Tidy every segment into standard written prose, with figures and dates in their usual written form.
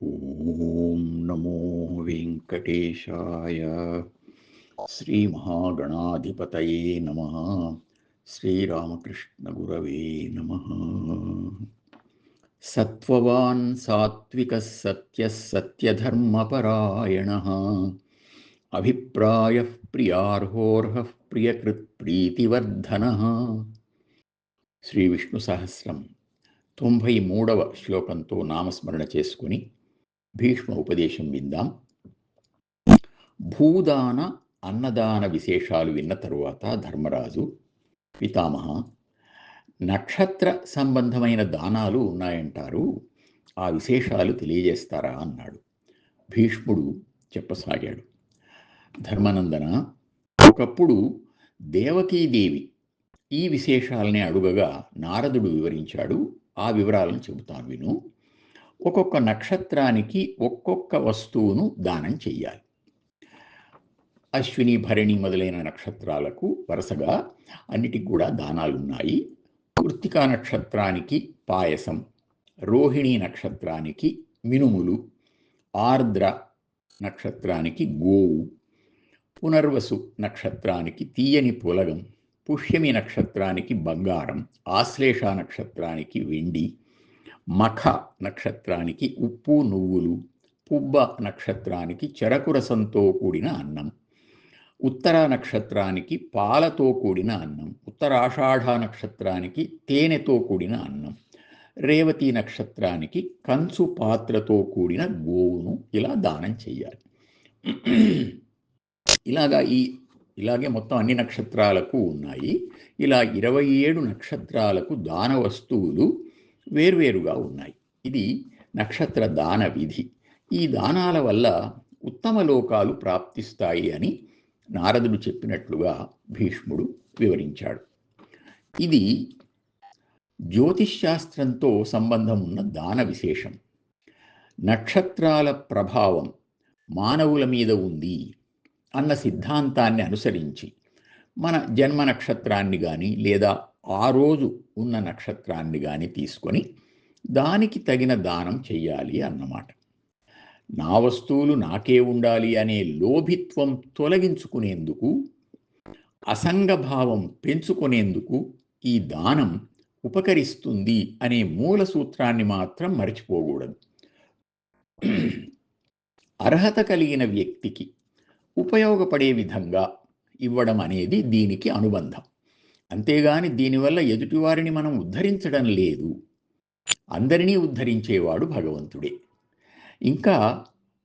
ఓం నమో వెంకటేశాయ. శ్రీమహాగణాధిపతయే నమః. శ్రీరామకృష్ణ గురవే నమః. సత్వవాన్ సాత్వికः సత్యः సత్యధర్మపరాయణः అభిప్రాయః ప్రియార్హోర్హః ప్రియకృత్ ప్రీతివర్ధనః. శ్రీ విష్ణు సహస్రం 93వ శ్లోకంతో నామస్మరణ చేసుకుని భీష్మ ఉపదేశం విందాం. భూదాన అన్నదాన విశేషాలు విన్న తరువాత ధర్మరాజు, పితామహ, నక్షత్ర సంబంధమైన దానాలు ఉన్నాయంటారు, ఆ విశేషాలు తెలియజేస్తారా అన్నాడు. భీష్ముడు చెప్పసాగాడు. ధర్మనందన, ఒకప్పుడు దేవకీదేవి ఈ విశేషాలనే అడుగగా నారదుడు వివరించాడు. ఆ వివరాలను చెబుతాను విను. ఒక్కొక్క నక్షత్రానికి ఒక్కొక్క వస్తువును దానం చెయ్యాలి. అశ్విని, భరణి మొదలైన నక్షత్రాలకు వరుసగా అన్నిటికి కూడా దానాలున్నాయి. కృత్తికా నక్షత్రానికి పాయసం, రోహిణి నక్షత్రానికి మినుములు, ఆర్ద్ర నక్షత్రానికి గోవు, పునర్వసు నక్షత్రానికి తీయని పులగం, పుష్యమి నక్షత్రానికి బంగారం, ఆశ్లేష నక్షత్రానికి వెండి, మఖ నక్షత్రానికి ఉప్పు నువ్వులు, పుబ్బ నక్షత్రానికి చెరకు రసంతో కూడిన అన్నం, ఉత్తర నక్షత్రానికి పాలతో కూడిన అన్నం, ఉత్తరాషాఢ నక్షత్రానికి తేనెతో కూడిన అన్నం, రేవతి నక్షత్రానికి కంచు పాత్రతో కూడిన గోవును ఇలా దానం చెయ్యాలి. ఇలాగే మొత్తం అన్ని నక్షత్రాలకు ఉన్నాయి. ఇలా 27 నక్షత్రాలకు దాన వస్తువులు వేర్వేరుగా ఉన్నాయి. ఇది నక్షత్ర దాన విధి. ఈ దానాల వల్ల ఉత్తమ లోకాలు ప్రాప్తిస్తాయి అని నారదుడు చెప్పినట్లుగా భీష్ముడు వివరించాడు. ఇది జ్యోతిష్శాస్త్రంతో సంబంధం ఉన్న దాన విశేషం. నక్షత్రాల ప్రభావం మానవుల మీద ఉంది అన్న సిద్ధాంతాన్ని అనుసరించి మన జన్మ నక్షత్రాన్ని కానీ లేదా ఆ రోజు ఉన్న నక్షత్రాన్ని కానీ తీసుకొని దానికి తగిన దానం చెయ్యాలి అన్నమాట. నా వస్తువులు నాకే ఉండాలి అనే లోభిత్వం తొలగించుకునేందుకు, అసంగభావం పెంచుకునేందుకు ఈ దానం ఉపకరిస్తుంది అనే మూల సూత్రాన్ని మాత్రం మర్చిపోకూడదు. అర్హత కలిగిన వ్యక్తికి ఉపయోగపడే విధంగా ఇవ్వడం అనేది దీనికి అనుబంధం. అంతేగాని దీనివల్ల ఎదుటివారిని మనం ఉద్ధరించడం లేదు. అందరినీ ఉద్ధరించేవాడు భగవంతుడే. ఇంకా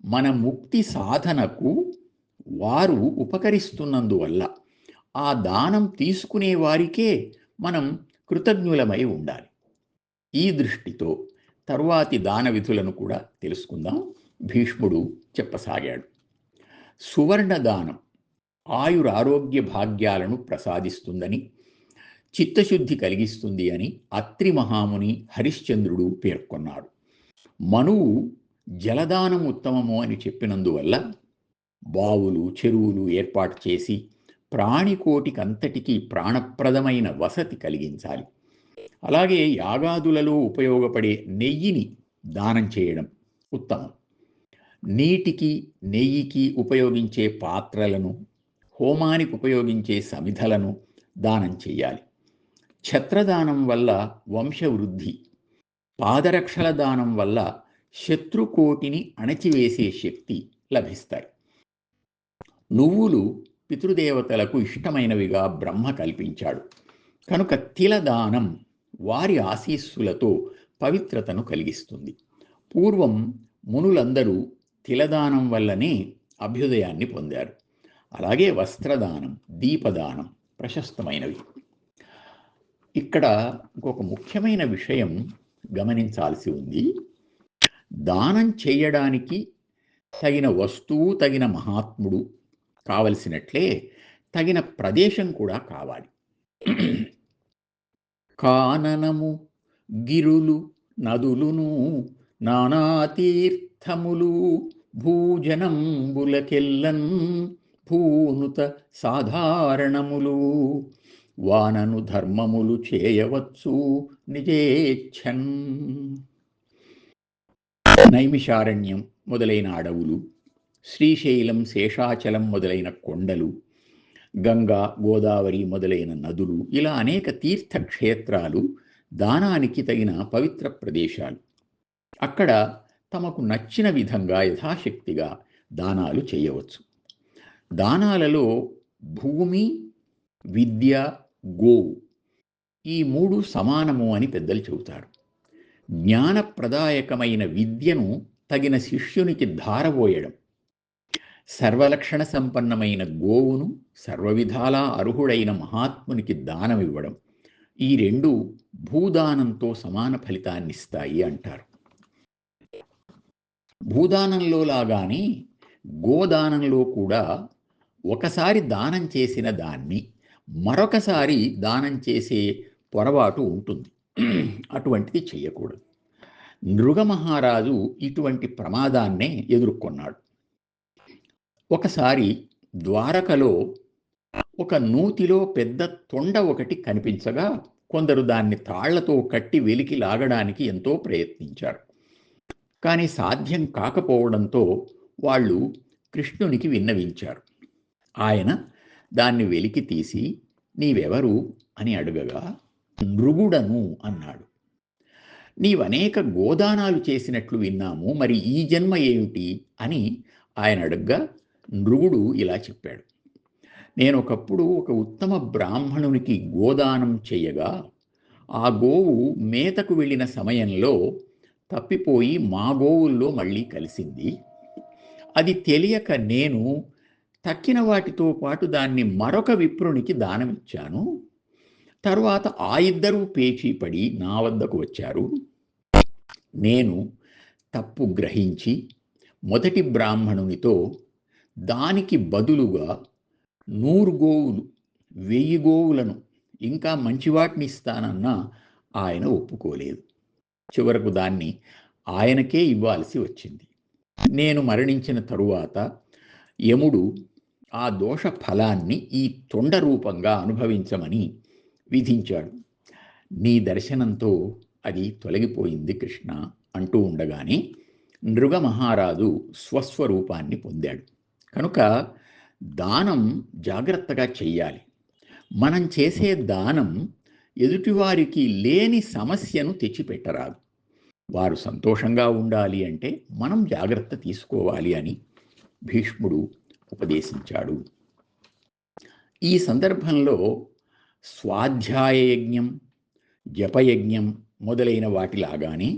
మన ముక్తి సాధనకు వారు ఉపకరిస్తున్నందువల్ల ఆ దానం తీసుకునే వారికే మనం కృతజ్ఞులమై ఉండాలి. ఈ దృష్టితో తరువాతి దాన విధులను కూడా తెలుసుకుందాం. భీష్ముడు చెప్పసాగాడు. సువర్ణదానం ఆయురారోగ్య భాగ్యాలను ప్రసాదిస్తుందని, చిత్తశుద్ధి కలిగిస్తుంది అని అత్రి మహాముని హరిశ్చంద్రుడు పేర్కొన్నాడు. మనువు జలదానం ఉత్తమము అని చెప్పినందువల్ల బావులు, చెరువులు ఏర్పాటు చేసి ప్రాణికోటికంతటికీ ప్రాణప్రదమైన వసతి కలిగించాలి. అలాగే యాగాదులలో ఉపయోగపడే నెయ్యిని దానం చేయడం ఉత్తమం. నీటికి, నెయ్యికి ఉపయోగించే పాత్రలను, హోమానికి ఉపయోగించే సమిధలను దానం చేయాలి. ఛత్రదానం వల్ల వంశవృద్ధి, పాదరక్షల దానం వల్ల శత్రుకోటిని అణచివేసే శక్తి లభిస్తాయి. నువ్వులు పితృదేవతలకు ఇష్టమైనవిగా బ్రహ్మ కల్పించాడు. కనుక తిలదానం వారి ఆశీస్సులతో పవిత్రతను కలిగిస్తుంది. పూర్వం మునులందరూ తిలదానం వల్లనే అభ్యుదయాన్ని పొందారు. అలాగే వస్త్రదానం, దీపదానం ప్రశస్తమైనవి. ఇక్కడ ఇంకొక ముఖ్యమైన విషయం గమనించాల్సి ఉంది. దానం చేయడానికి తగిన వస్తువు, తగిన మహాత్ముడు కావలసినట్లే తగిన ప్రదేశం కూడా కావాలి. కాననము గిరులు నదులును నానాతీర్థములు భూజనంబులకెల్లన్ భూనుత సాధారణములు వానను ధర్మములు చేయవచ్చు నిజేచ్ఛన్. నైమిషారణ్యం మొదలైన అడవులు, శ్రీశైలం, శేషాచలం మొదలైన కొండలు, గంగా, గోదావరి మొదలైన నదులు, ఇలా అనేక తీర్థక్షేత్రాలు దానానికి తగిన పవిత్ర ప్రదేశాలు. అక్కడ తమకు నచ్చిన విధంగా యథాశక్తిగా దానాలు చేయవచ్చు. దానాలలో భూమి, విద్య, గోవు ఈ మూడు సమానము అని పెద్దలు చెబుతారు. జ్ఞానప్రదాయకమైన విద్యను తగిన శిష్యునికి ధారపోయడం, సర్వలక్షణ సంపన్నమైన గోవును సర్వవిధాలా అర్హుడైన మహాత్మునికి దానమివ్వడం, ఈ రెండు భూదానంతో సమాన ఫలితాన్నిస్తాయి అంటారు. భూదానంలో లాగానే గోదానంలో కూడా ఒకసారి దానం చేసిన దాన్ని మరొకసారి దానం చేసే పొరపాటు ఉంటుంది. అటువంటిది చేయకూడదు. నృగమహారాజు ఇటువంటి ప్రమాదాన్నే ఎదుర్కొన్నాడు. ఒకసారి ద్వారకలో ఒక నూతిలో పెద్ద తొండ ఒకటి కనిపించగా కొందరు దాన్ని తాళ్లతో కట్టి వెలికి లాగడానికి ఎంతో ప్రయత్నించారు. కానీ సాధ్యం కాకపోవడంతో వాళ్ళు కృష్ణునికి విన్నవించారు. ఆయన దాన్ని వెలికి తీసి, నీవెవరు అని అడగగా, నృగుడను అన్నాడు. నీవనేక గోదానాలు చేసినట్లు విన్నాము, మరి ఈ జన్మ ఏమిటి అని ఆయన అడగ్గా నృగుడు ఇలా చెప్పాడు. నేను ఒకప్పుడు ఒక ఉత్తమ బ్రాహ్మణునికి గోదానం చేయగా ఆ గోవు మేతకు వెళ్ళిన సమయంలో తప్పిపోయి మా గోవుల్లో మళ్ళీ కలిసింది. అది తెలియక నేను తక్కిన వాటితో పాటు దాన్ని మరొక విప్రునికి దానమిచ్చాను. తరువాత ఆ ఇద్దరూ పేచీపడి నా వద్దకు వచ్చారు. నేను తప్పు గ్రహించి మొదటి బ్రాహ్మణునితో దానికి బదులుగా 100 గోవులు, 1000 గోవులను ఇంకా మంచివాటిని ఇస్తానన్నా ఆయన ఒప్పుకోలేదు. చివరకు దాన్ని ఆయనకే ఇవ్వాల్సి వచ్చింది. నేను మరణించిన తరువాత యముడు ఆ దోష ఫలాన్ని ఈ తొండ రూపంగా అనుభవించమని విధించాడు. నీ దర్శనంతో అది తొలగిపోయింది కృష్ణ అంటూ ఉండగానే నృగమహారాజు స్వస్వరూపాన్ని పొందాడు. కనుక దానం జాగ్రత్తగా చెయ్యాలి. మనం చేసే దానం ఎదుటివారికి లేని సమస్యను తెచ్చిపెట్టరాదు. వారు సంతోషంగా ఉండాలి అంటే మనం జాగ్రత్త తీసుకోవాలి అని భీష్ముడు ఉపదేశించాడు. ఈ సందర్భంలో స్వాధ్యాయ యజ్ఞం, జపయజ్ఞం మొదలైన వాటిలాగానే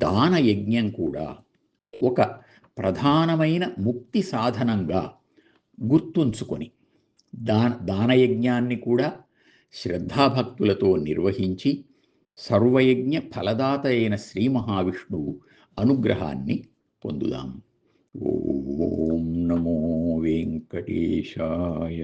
దానయజ్ఞం కూడా ఒక ప్రధానమైన ముక్తి సాధనంగా గుర్తుంచుకొని దానయజ్ఞాన్ని కూడా శ్రద్ధాభక్తులతో నిర్వహించి సర్వయజ్ఞ ఫలదాత అయిన శ్రీ మహావిష్ణువు అనుగ్రహాన్ని పొందుదాం. ఓం నమో వెంకటేశాయ.